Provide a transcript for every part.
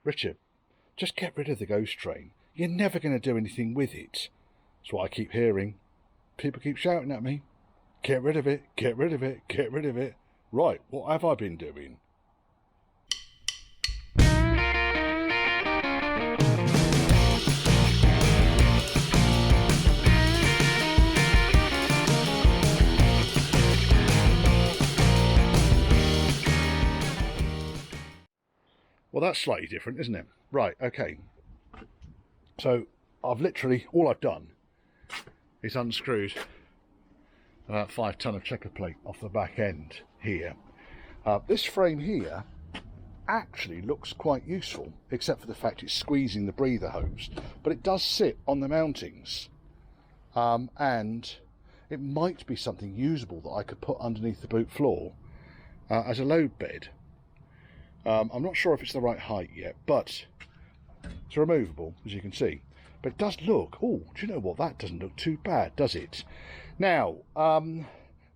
Richard, just get rid of the ghost train. You're never going to do anything with it. That's what I keep hearing. People keep shouting at me. Get rid of it, get rid of it, get rid of it. Right, what have I been doing? Well, that's slightly different, isn't it? Right, okay. So, all I've done is unscrewed about 5 ton of checker plate off the back end here. This frame here actually looks quite useful, except for the fact it's squeezing the breather hose, but it does sit on the mountings, and it might be something usable that I could put underneath the boot floor as a load bed. I'm not sure if it's the right height yet, but it's removable, as you can see. But it does look, oh, do you know what, that doesn't look too bad, does it? Now,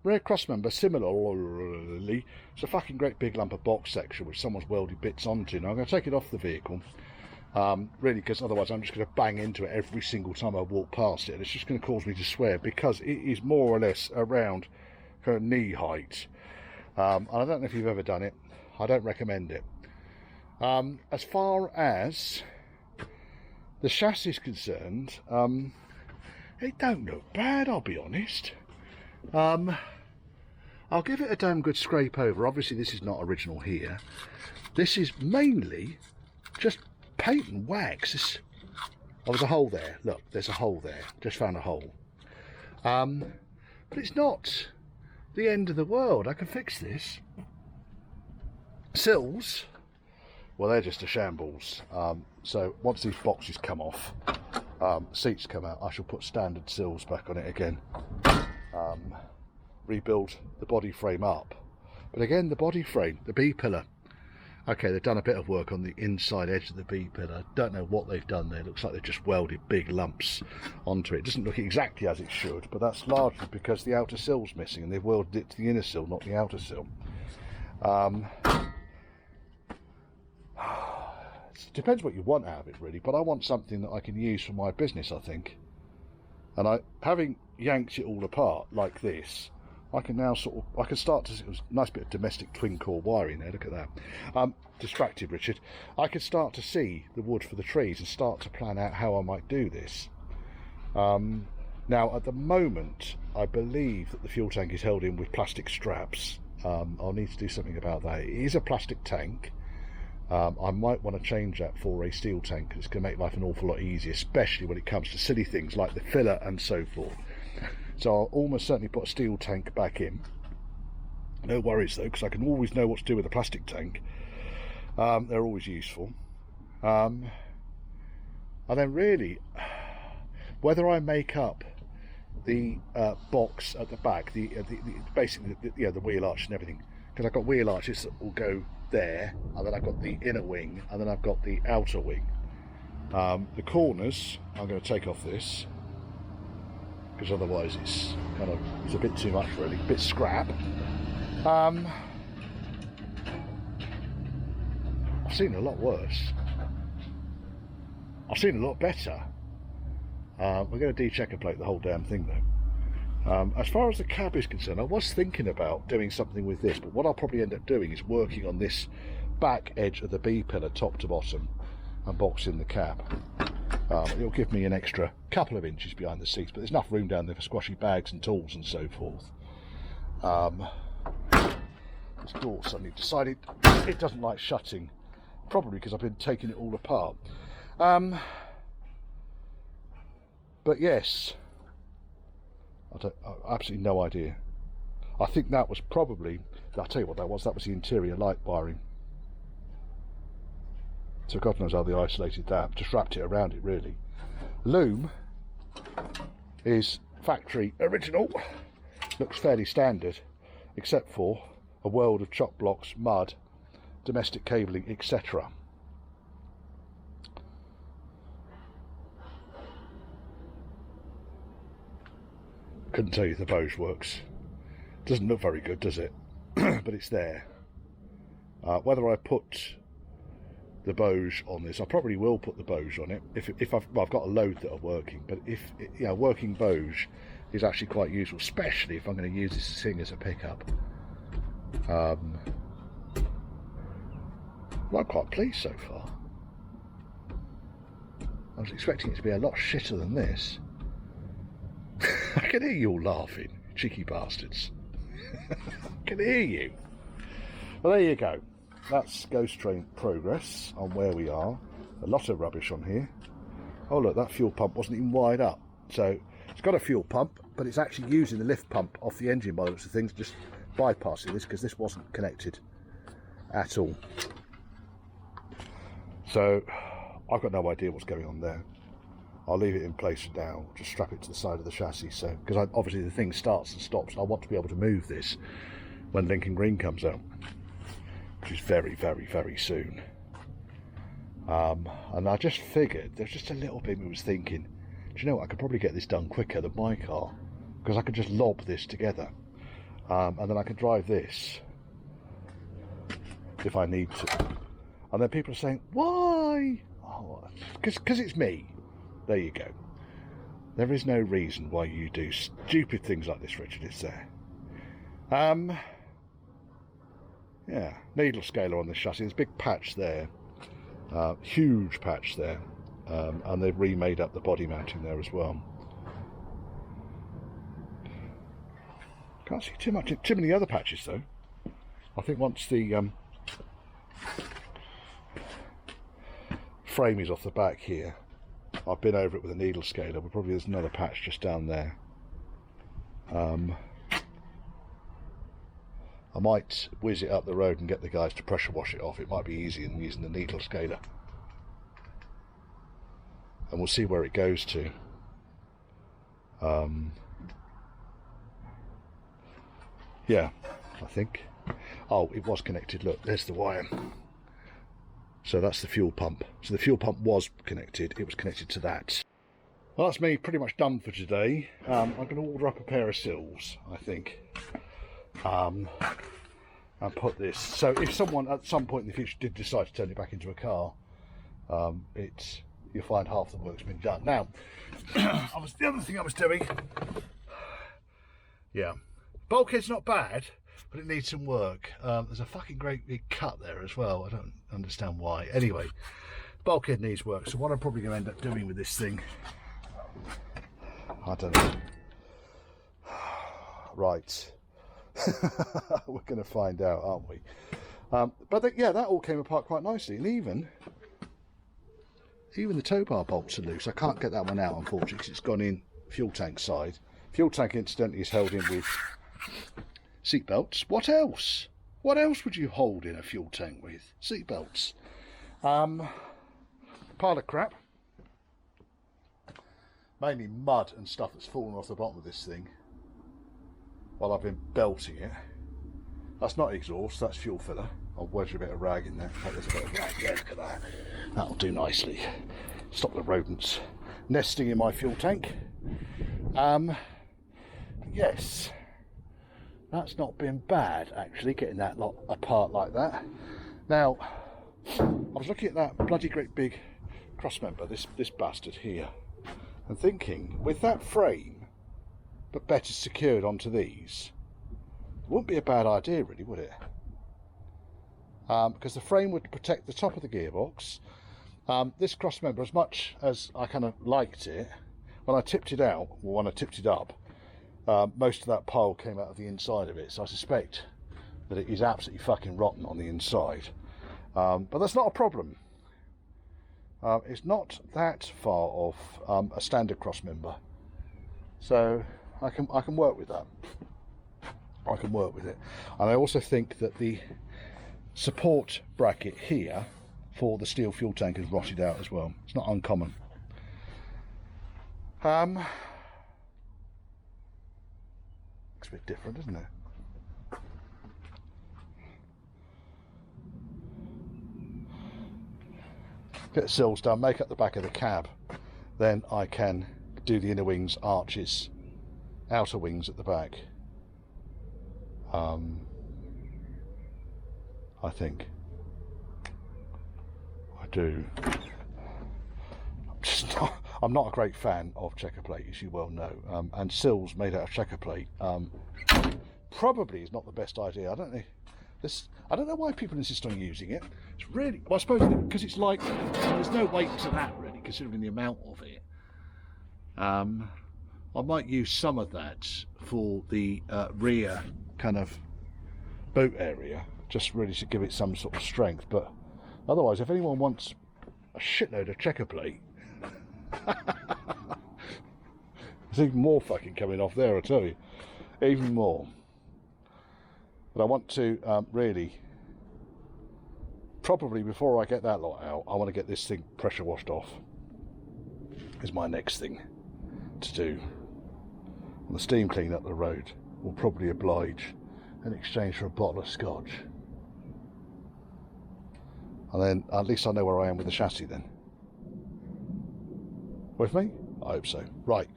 Rare Cross member, similarly, it's a fucking great big lump of box section which someone's welded bits onto. Now I'm going to take it off the vehicle, really, because otherwise I'm just going to bang into it every single time I walk past it, and it's just going to cause me to swear, because it is more or less around kind of knee height. And I don't know if you've ever done it. I don't recommend it. As far as the chassis is concerned, it don't look bad, I'll be honest. I'll give it a damn good scrape over. Obviously this is not original here. This is mainly just paint and wax. Oh, there's a hole there. Look, there's a hole there. Just found a hole. But it's not the end of the world. I can fix this. Sills, well, they're just a shambles. So once these boxes come off, seats come out, I shall put standard sills back on it again. Rebuild the body frame up. But again, the body frame, the B-pillar. Okay, they've done a bit of work on the inside edge of the B-pillar. Don't know what they've done there. It looks like they've just welded big lumps onto it. It doesn't look exactly as it should, but that's largely because the outer sill's missing and they've welded it to the inner sill, not the outer sill. It depends what you want out of it, really, but I want something that I can use for my business, I think. And having yanked it all apart like this, I can now I can start to see, it was a nice bit of domestic twin core wiring there, look at that. Distracted, Richard. I could start to see the wood for the trees and start to plan out how I might do this. Now, at the moment, I believe that the fuel tank is held in with plastic straps. I'll need to do something about that. It is a plastic tank. I might want to change that for a steel tank, because it's going to make life an awful lot easier, especially when it comes to silly things like the filler and so forth. So I'll almost certainly put a steel tank back in. No worries though, because I can always know what to do with a plastic tank. They're always useful. And then really, whether I make up the box at the back, basically the wheel arch and everything, because I've got wheel arches that will go there, and then I've got the inner wing, and then I've got the outer wing. The corners I'm going to take off this, because otherwise it's a bit too much, really, a bit scrap. I've seen a lot worse. I've seen a lot better. We're going to de-checker plate the whole damn thing though. As far as the cab is concerned, I was thinking about doing something with this, but what I'll probably end up doing is working on this back edge of the B-pillar top to bottom and boxing the cab. It'll give me an extra couple of inches behind the seats, but there's enough room down there for squashy bags and tools and so forth. This door suddenly decided it doesn't like shutting, probably because I've been taking it all apart. But yes, I've absolutely no idea. I think that was probably, I'll tell you what that was the interior light wiring. So God knows how they isolated that, just wrapped it around it really. Loom is factory original, looks fairly standard, except for a world of chop blocks, mud, domestic cabling, etc. Couldn't tell you if the Bose works. Doesn't look very good, does it? But it's there. Whether I put the Bose on this. I probably will put the Bose on it if I've got a load that are working. But if working Bose is actually quite useful, especially if I'm going to use this thing as a pickup. I'm quite pleased so far. I was expecting it to be a lot shitter than this. I can hear you all laughing, cheeky bastards. I can hear you. Well, there you go. That's Ghost Train progress on where we are. A lot of rubbish on here. Oh look, that fuel pump wasn't even wired up. So it's got a fuel pump, but it's actually using the lift pump off the engine by the looks of things, just bypassing this because this wasn't connected at all. So I've got no idea what's going on there. I'll leave it in place for now, just strap it to the side of the chassis. So, because obviously the thing starts and stops, and I want to be able to move this when Lincoln Green comes out, which is very, very, very soon. And I just figured, there's just a little bit I was thinking, do you know what, I could probably get this done quicker than my car, because I could just lob this together, and then I could drive this if I need to. And then people are saying, why? Oh, because it's me. There you go. There is no reason why you do stupid things like this, Richard, is there? Yeah, needle scaler on the chassis. There's a big patch there, huge patch there, and they've remade up the body mounting there as well. Can't see too many other patches though. I think once the frame is off the back here, I've been over it with a needle scaler, but probably there's another patch just down there. I might whiz it up the road and get the guys to pressure wash it off. It might be easier than using the needle scaler. And we'll see where it goes to. Yeah, I think. Oh, it was connected. Look, there's the wire. So that's the fuel pump. So the fuel pump was connected. It was connected to that. Well, that's me pretty much done for today. I'm going to order up a pair of sills, I think. And put this. So if someone at some point in the future did decide to turn it back into a car, you'll find half the work's been done. Now, the other thing I was doing, yeah, bulkhead's not bad, but it needs some work. There's a fucking great big cut there as well. I don't understand why. Anyway, bulkhead needs work. So what I'm probably going to end up doing with this thing, I don't know. Right. We're going to find out, aren't we? Yeah, that all came apart quite nicely, and even the tow bar bolts are loose. I can't get that one out, unfortunately, because it's gone in fuel tank side. Fuel tank, incidentally, is held in with seat belts. What else? What else would you hold in a fuel tank with? Seat belts. Pile of crap. Mainly mud and stuff that's fallen off the bottom of this thing while I've been belting it. That's not exhaust, that's fuel filler. I'll wedge a bit of rag in there. Oh, there's a bit of rag there, look at that. That'll do nicely. Stop the rodents nesting in my fuel tank. Yes, that's not been bad actually, getting that lot apart like that. Now, I was looking at that bloody great big cross member, this bastard here, and thinking, with that frame, but better secured onto these, it wouldn't be a bad idea really, would it? Because the frame would protect the top of the gearbox. This cross member, as much as I kind of liked it, when I tipped it out, or when I tipped it up, most of that pile came out of the inside of it, so I suspect that it is absolutely fucking rotten on the inside. But that's not a problem. It's not that far off a standard cross member, so I can work with that. I can work with it. And I also think that the support bracket here for the steel fuel tank is rotted out as well. It's not uncommon. Looks a bit different, isn't it? Get the sills done, make up the back of the cab, then I can do the inner wings, arches, outer wings at the back. I think. I do. I'm not a great fan of checker plate, as you well know, and sills made out of checker plate probably is not the best idea. I don't know why people insist on using it. It's really, well, I suppose because it's like there's no weight to that really, considering the amount of it. I might use some of that for the rear kind of boot area, just really to give it some sort of strength. But otherwise, if anyone wants a shitload of checker plate, there's even more fucking coming off there, I tell you, even more. But I want to really, probably before I get that lot out, I want to get this thing pressure washed off. Is my next thing to do. And the steam clean up the road will probably oblige in exchange for a bottle of scotch. And then at least I know where I am with the chassis then. With me? I hope so. Right,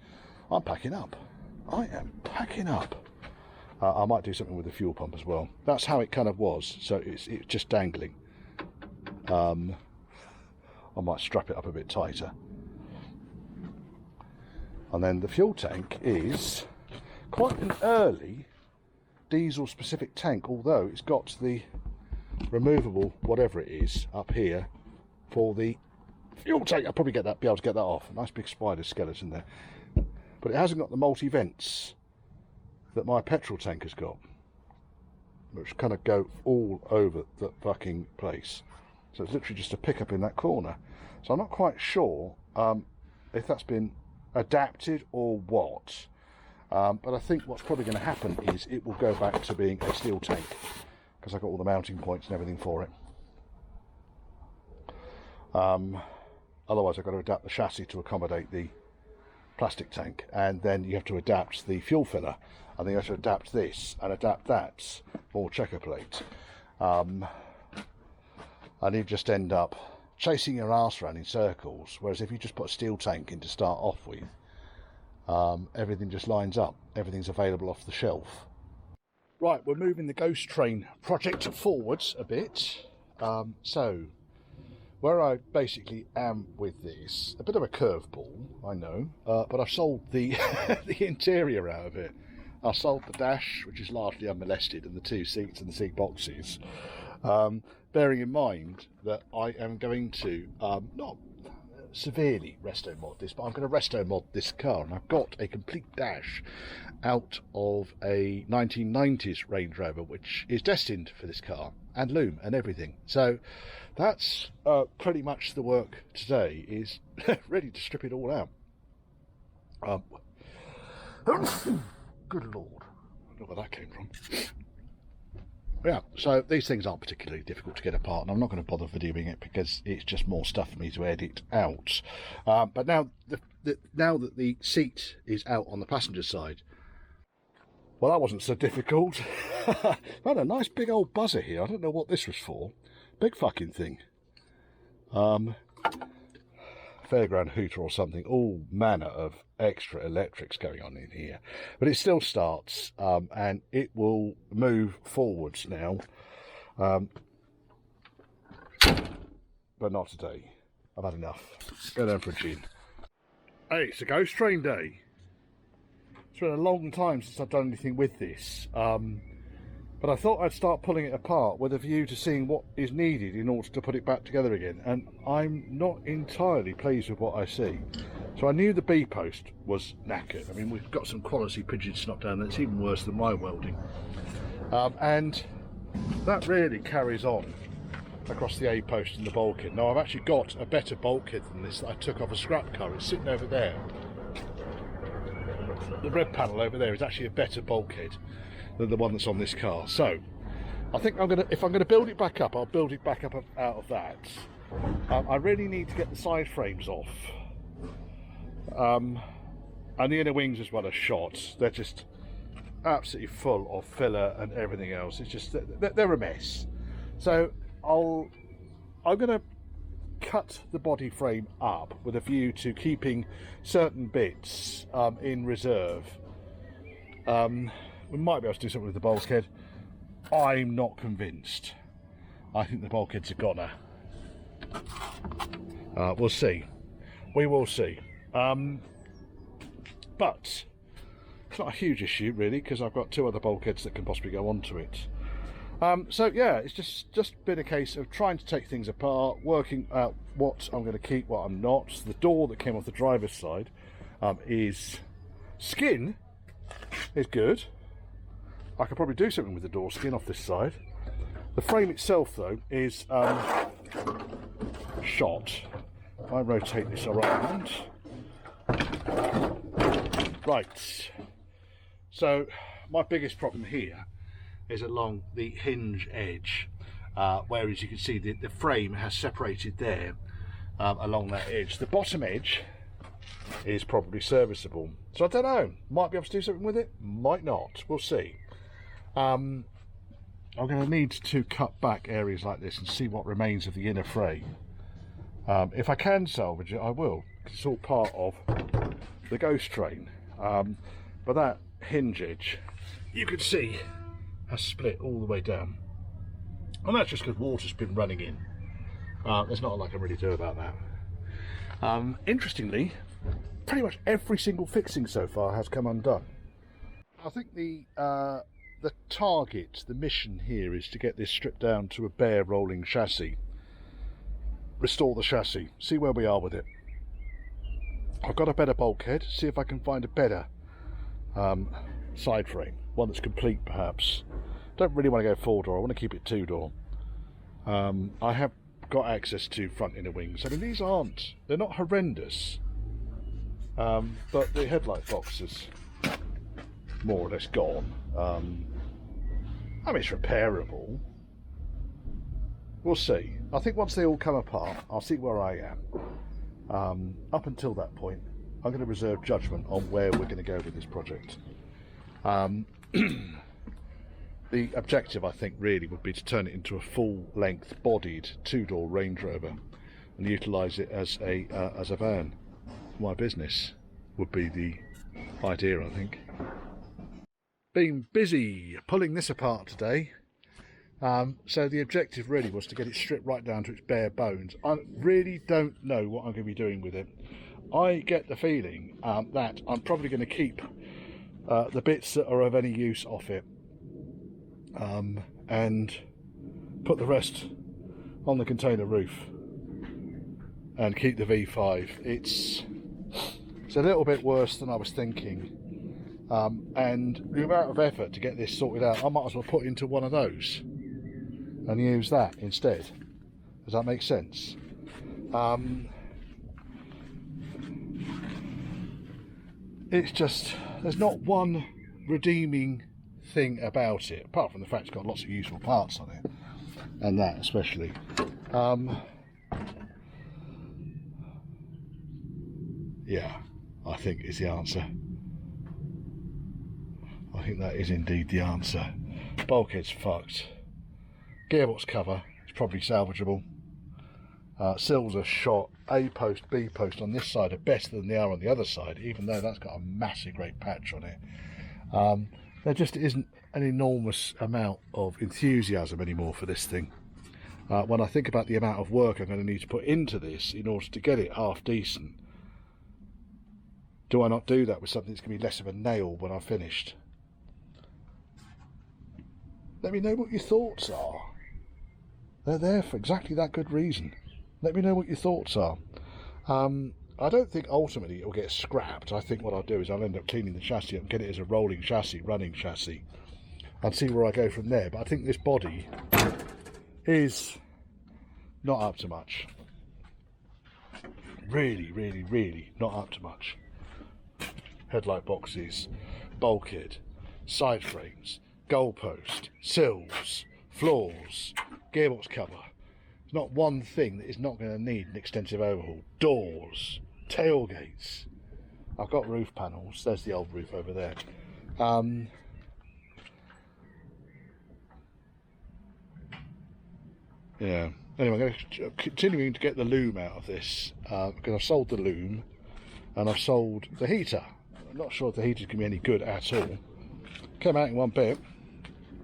I'm packing up. I am packing up. I might do something with the fuel pump as well. That's how it kind of was, so it's just dangling. I might strap it up a bit tighter. And then the fuel tank is quite an early diesel specific tank, although it's got the removable whatever it is up here for the fuel tank. I'll probably be able to get that off. A nice big spider skeleton there. But it hasn't got the multi-vents that my petrol tank has got, which kind of go all over the fucking place. So it's literally just a pickup in that corner. So I'm not quite sure if that's been adapted or what, but I think what's probably going to happen is it will go back to being a steel tank, because I've got all the mounting points and everything for it. Otherwise I've got to adapt the chassis to accommodate the plastic tank, and then you have to adapt the fuel filler, and then you have to adapt this and adapt that for checker plate, and you just end up chasing your arse around in circles. Whereas if you just put a steel tank in to start off with, everything just lines up, everything's available off the shelf. Right, we're moving the ghost train project forwards a bit. So where I basically am with this, a bit of a curveball, I know, but I've sold the the interior out of it. I sold the dash, which is largely unmolested, and the two seats and the seat boxes, bearing in mind that I am going to not severely resto mod this, but I'm going to resto mod this car, and I've got a complete dash out of a 1990s Range Rover, which is destined for this car, and loom and everything. So that's pretty much the work today, is ready to strip it all out. Good Lord, I don't know where that came from. Yeah, so these things aren't particularly difficult to get apart, and I'm not going to bother videoing it because it's just more stuff for me to edit out. But now, now that the seat is out on the passenger side, well, that wasn't so difficult. I had a nice big old buzzer here. I don't know what this was for. Big fucking thing. Fairground hooter or something. All manner of extra electrics going on in here, but it still starts, and it will move forwards now, but not today. I've had enough. Go down for a gin. Hey, it's a ghost train day. It's been a long time since I've done anything with this, but I thought I'd start pulling it apart with a view to seeing what is needed in order to put it back together again, and I'm not entirely pleased with what I see. So I knew the B post was knackered. I mean, we've got some quality pigeon snot down there. It's even worse than my welding, and that really carries on across the A post and the bulkhead. Now I've actually got a better bulkhead than this that I took off a scrap car. It's sitting over there. The red panel over there is actually a better bulkhead than the one that's on this car. So I think if I'm gonna build it back up, I'll build it back up out of that. I really need to get the side frames off, and the inner wings as well are shot. They're just absolutely full of filler and everything else. It's just they're a mess. So I'm gonna cut the body frame up with a view to keeping certain bits in reserve. We might be able to do something with the bulkhead. I'm not convinced. I think the bulkhead's a goner. We'll see. We will see. But it's not a huge issue really, because I've got 2 other bulkheads that can possibly go onto it. So yeah, it's just been a case of trying to take things apart, working out what I'm going to keep, what I'm not. So the door that came off the driver's side is skin, is good. I could probably do something with the door skin off this side. The frame itself though is shot. If I rotate this around. Right. So my biggest problem here is along the hinge edge, where as you can see the frame has separated there along that edge. The bottom edge is probably serviceable, so I don't know, might be able to do something with it, might not, we'll see. I'm going to need to cut back areas like this and see what remains of the inner frame. If I can salvage it, I will, because it's all part of the ghost train. But that hinge edge, you can see, has split all the way down, and that's just because water's been running in. There's not a lot I can really do about that. Interestingly, pretty much every single fixing so far has come undone. I think the target, the mission here, is to get this stripped down to a bare rolling chassis, restore the chassis, see where we are with it. I've got a better bulkhead, see if I can find a better side frame, one that's complete perhaps. Don't really want to go 4-door, I want to keep it 2-door. I have got access to front inner wings. I mean, these aren't, they're not horrendous, but the headlight box is more or less gone. I mean, it's repairable. We'll see. I think once they all come apart, I'll see where I am. Up until that point, I'm going to reserve judgment on where we're going to go with this project. The objective, I think, really would be to turn it into a full-length bodied 2-door Range Rover and utilise it as a van. My business would be the idea, I think. Been busy pulling this apart today. So the objective really was to get it stripped right down to its bare bones. I really don't know what I'm going to be doing with it. I get the feeling that I'm probably going to keep the bits that are of any use off it, and put the rest on the container roof and keep the V5. It's a little bit worse than I was thinking, and the amount of effort to get this sorted out, I might as well put into one of those and use that instead. Does that make sense? It's just, there's not one redeeming thing about it, apart from the fact it's got lots of useful parts on it, and that especially. Yeah, I think is the answer. I think that is indeed the answer. Bulkhead's fucked. Gearbox cover is probably salvageable. Sills are shot. A post, B post on this side are better than they are on the other side, even though that's got a massive great patch on it. There just isn't an enormous amount of enthusiasm anymore for this thing. When I think about the amount of work I'm going to need to put into this in order to get it half decent, do I not do that with something that's going to be less of a nail when I've finished? Let me know what your thoughts are. They're there for exactly that good reason. Let me know what your thoughts are. I don't think ultimately it will get scrapped. I think what I'll do is I'll end up cleaning the chassis up and get it as a rolling chassis, running chassis, and see where I go from there. But I think this body is not up to much. Really, really, really not up to much. Headlight boxes, bulkhead, side frames, goalpost, sills, floors, gearbox cover. There's not one thing that is not going to need an extensive overhaul. Doors, tailgates. I've got roof panels. There's the old roof over there. Yeah. Anyway, I'm going to continuing to get the loom out of this, because I've sold the loom and I've sold the heater. I'm not sure if the heater's going to be any good at all. Came out in one bit.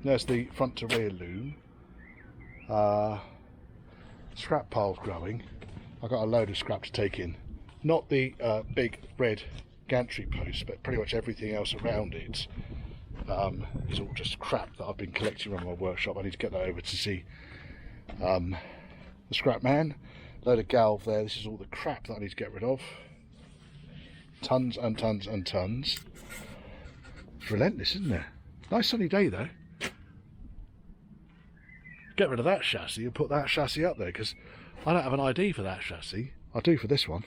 There's the front to rear loom. scrap pile's growing. I've got a load of scrap to take in. Not the big red gantry post, but pretty much everything else around it is all just crap that I've been collecting around my workshop. I need to get that over to see the scrap man. Load of galv there. This is all the crap that I need to get rid of. Tons and tons and tons. It's relentless, isn't it? Nice sunny day though. Get rid of that chassis and put that chassis up there, because I don't have an ID for that chassis. I do for this one.